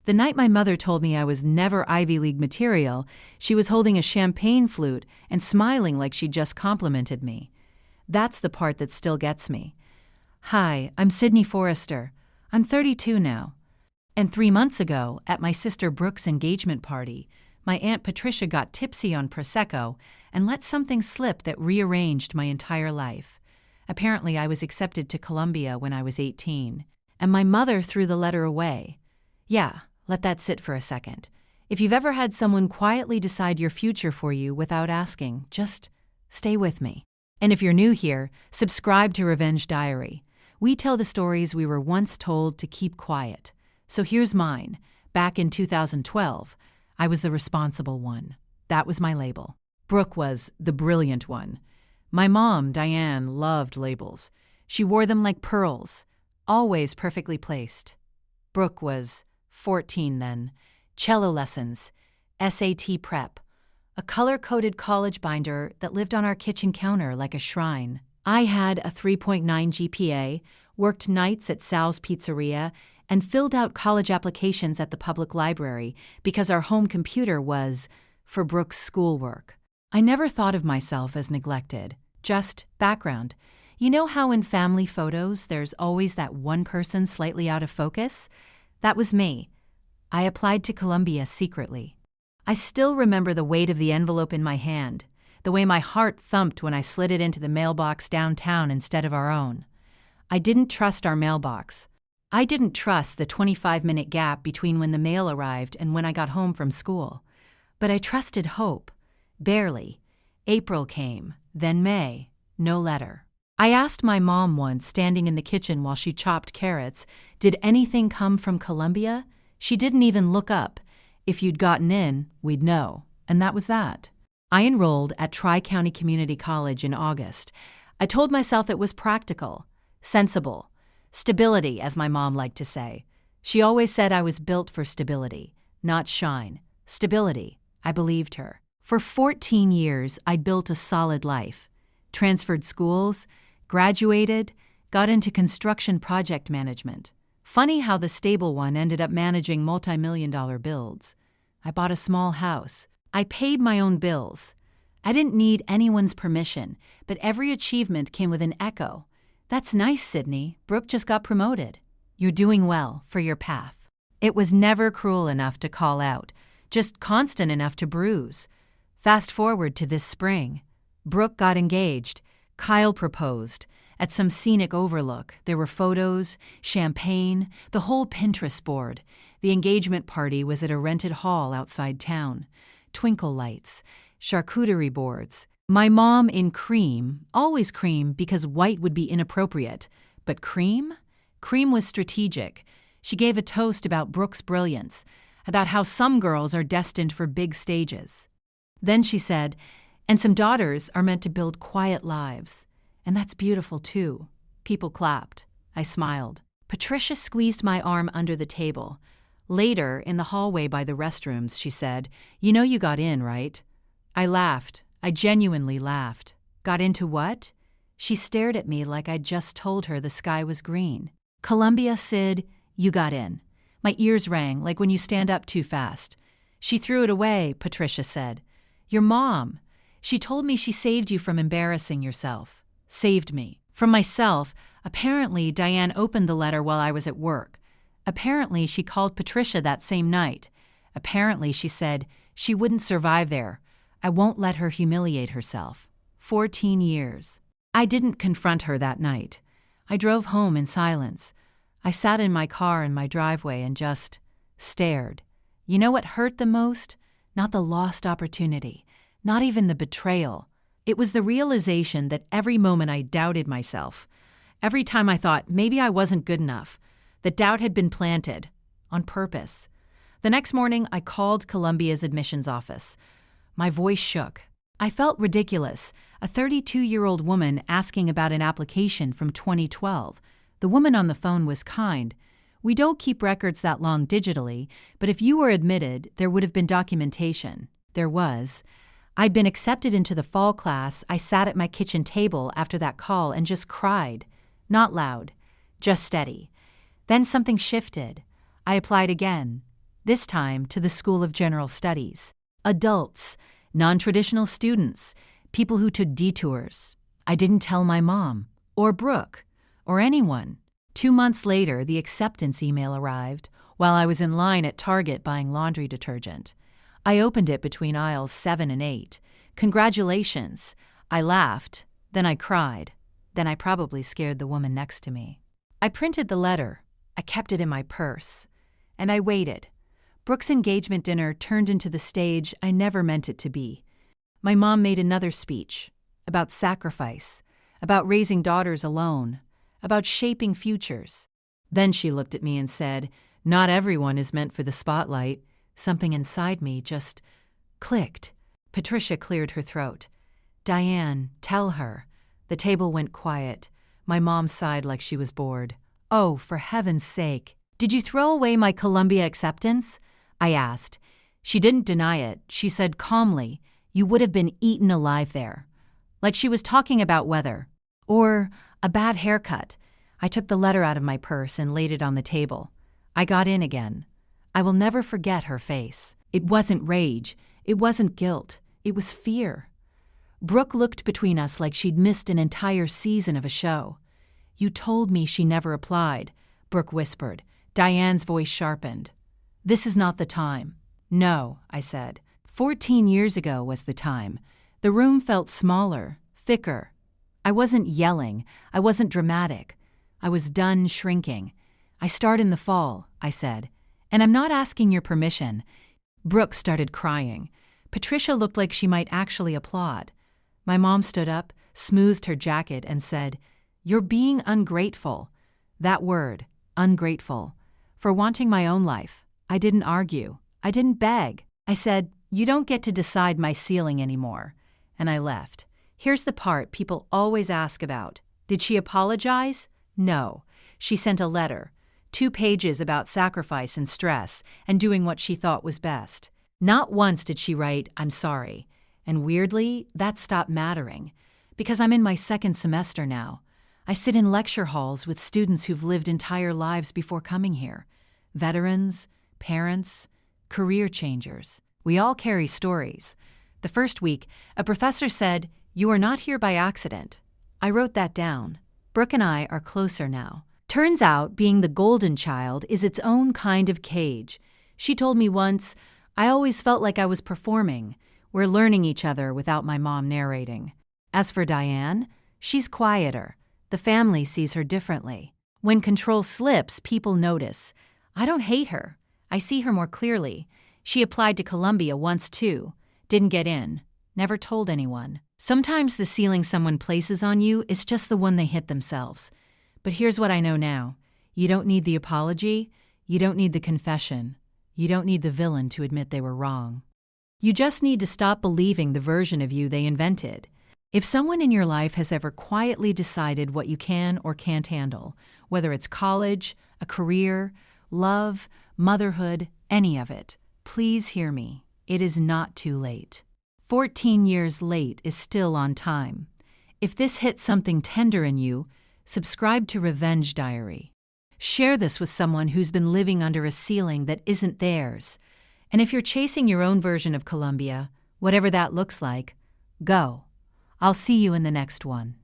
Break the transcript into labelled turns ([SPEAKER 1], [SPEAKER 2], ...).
[SPEAKER 1] The night my mother told me I was never Ivy League material, she was holding a champagne flute and smiling like she just complimented me. That's the part that still gets me. Hi, I'm Sydney Forrester. I'm 32 now. And 3 months ago, at my sister Brooke's engagement party, my Aunt Patricia got tipsy on Prosecco and let something slip that rearranged my entire life. Apparently, I was accepted to Columbia when I was 18, and my mother threw the letter away. Yeah, let that sit for a second. If you've ever had someone quietly decide your future for you without asking, just stay with me. And if you're new here, subscribe to Revenge Diary. We tell the stories we were once told to keep quiet. So here's mine. Back in 2012, I was the responsible one. That was my label. Brooke was the brilliant one. My mom, Diane, loved labels. She wore them like pearls, always perfectly placed. Brooke was 14 then, cello lessons, SAT prep, a color-coded college binder that lived on our kitchen counter like a shrine. I had a 3.9 GPA, worked nights at Sal's Pizzeria, and filled out college applications at the public library because our home computer was for Brooke's schoolwork. I never thought of myself as neglected, just background. You know how in family photos there's always that one person slightly out of focus? That was me. I applied to Columbia secretly. I still remember the weight of the envelope in my hand, the way my heart thumped when I slid it into the mailbox downtown instead of our own. I didn't trust our mailbox. I didn't trust the 25-minute gap between when the mail arrived and when I got home from school. But I trusted hope. Barely. April came, then May. No letter. I asked my mom once, standing in the kitchen while she chopped carrots, did anything come from Columbia? She didn't even look up. If you'd gotten in, we'd know. And that was that. I enrolled at Tri-County Community College in August. I told myself it was practical, sensible, stability, as my mom liked to say. She always said I was built for stability, not shine. Stability. I believed her. For 14 years, I'd built a solid life. Transferred schools, graduated, got into construction project management. Funny how the stable one ended up managing multi-million-dollar builds. I bought a small house. I paid my own bills. I didn't need anyone's permission, but every achievement came with an echo. That's nice, Sydney. Brooke just got promoted. You're doing well for your path. It was never cruel enough to call out, just constant enough to bruise. Fast forward to this spring. Brooke got engaged. Kyle proposed. At some scenic overlook, there were photos, champagne, the whole Pinterest board. The engagement party was at a rented hall outside town. Twinkle lights, charcuterie boards. My mom in cream, always cream because white would be inappropriate. But cream? Cream was strategic. She gave a toast about Brooke's brilliance, about how some girls are destined for big stages. Then she said, and some daughters are meant to build quiet lives. And that's beautiful too. People clapped. I smiled. Patricia squeezed my arm under the table. Later, in the hallway by the restrooms, she said, "You know you got in, right?" I laughed. I genuinely laughed. Got into what? She stared at me like I'd just told her the sky was green. Columbia, Sid, you got in. My ears rang like when you stand up too fast. She threw it away, Patricia said. Your mom. She told me she saved you from embarrassing yourself. Saved me. From myself. Apparently, Diane opened the letter while I was at work. Apparently, she called Patricia that same night. Apparently, she said, she wouldn't survive there. I won't let her humiliate herself. 14 years. I didn't confront her that night. I drove home in silence. I sat in my car in my driveway and just stared. You know what hurt the most? Not the lost opportunity. Not even the betrayal. It was the realization that every moment I doubted myself. Every time I thought maybe I wasn't good enough. The doubt had been planted. On purpose. The next morning, I called Columbia's admissions office. My voice shook. I felt ridiculous, a 32-year-old woman asking about an application from 2012. The woman on the phone was kind. We don't keep records that long digitally, but if you were admitted, there would have been documentation. There was. I'd been accepted into the fall class. I sat at my kitchen table after that call and just cried. Not loud, just steady. Then something shifted. I applied again. this time to the School of General Studies. Adults, non-traditional students, people who took detours. I didn't tell my mom, or Brooke, or anyone. 2 months later, the acceptance email arrived while I was in line at Target buying laundry detergent. I opened it between aisles 7 and 8. Congratulations. I laughed, then I cried, then I probably scared the woman next to me. I printed the letter. I kept it in my purse. And I waited. Brooke's engagement dinner turned into the stage I never meant it to be. My mom made another speech about sacrifice, about raising daughters alone, about shaping futures. Then she looked at me and said, "Not everyone is meant for the spotlight." Something inside me just clicked. Patricia cleared her throat. "Diane, tell her." The table went quiet. My mom sighed like she was bored. "Oh, for heaven's sake. Did you throw away my Columbia acceptance?" I asked. She didn't deny it. She said calmly, "You would have been eaten alive there." Like she was talking about weather. Or a bad haircut. I took the letter out of my purse and laid it on the table. I got in again. I will never forget her face. It wasn't rage. It wasn't guilt. It was fear. Brooke looked between us like she'd missed an entire season of a show. "You told me she never applied," Brooke whispered. Diane's voice sharpened. "This is not the time." "No," I said. 14 years ago was the time. The room felt smaller, thicker. I wasn't yelling. I wasn't dramatic. I was done shrinking. "I start in the fall," I said. "And I'm not asking your permission." Brooke started crying. Patricia looked like she might actually applaud. My mom stood up, smoothed her jacket, and said, "You're being ungrateful." That word, ungrateful. For wanting my own life. I didn't argue. I didn't beg. I said, "You don't get to decide my ceiling anymore." And I left. Here's the part people always ask about. Did she apologize? No. She sent a letter. 2 pages about sacrifice and stress and doing what she thought was best. Not once did she write, "I'm sorry." And weirdly, that stopped mattering. Because I'm in my 2nd semester now. I sit in lecture halls with students who've lived entire lives before coming here. Veterans, parents, career changers. We all carry stories. The first week, a professor said, "You are not here by accident." I wrote that down. Brooke and I are closer now. Turns out being the golden child is its own kind of cage. She told me once, "I always felt like I was performing. We're learning each other without my mom narrating." As for Diane, she's quieter. The family sees her differently. When control slips, people notice. I don't hate her. I see her more clearly. She applied to Columbia once too. Didn't get in. Never told anyone. Sometimes the ceiling someone places on you is just the one they hit themselves. But here's what I know now. You don't need the apology. You don't need the confession. You don't need the villain to admit they were wrong. You just need to stop believing the version of you they invented. If someone in your life has ever quietly decided what you can or can't handle, whether it's college, a career, love, motherhood, any of it, please hear me. It is not too late. 14 years late is still on time. If this hit something tender in you, subscribe to Revenge Diary. Share this with someone who's been living under a ceiling that isn't theirs. And if you're chasing your own version of Columbia, whatever that looks like, go. I'll see you in the next one.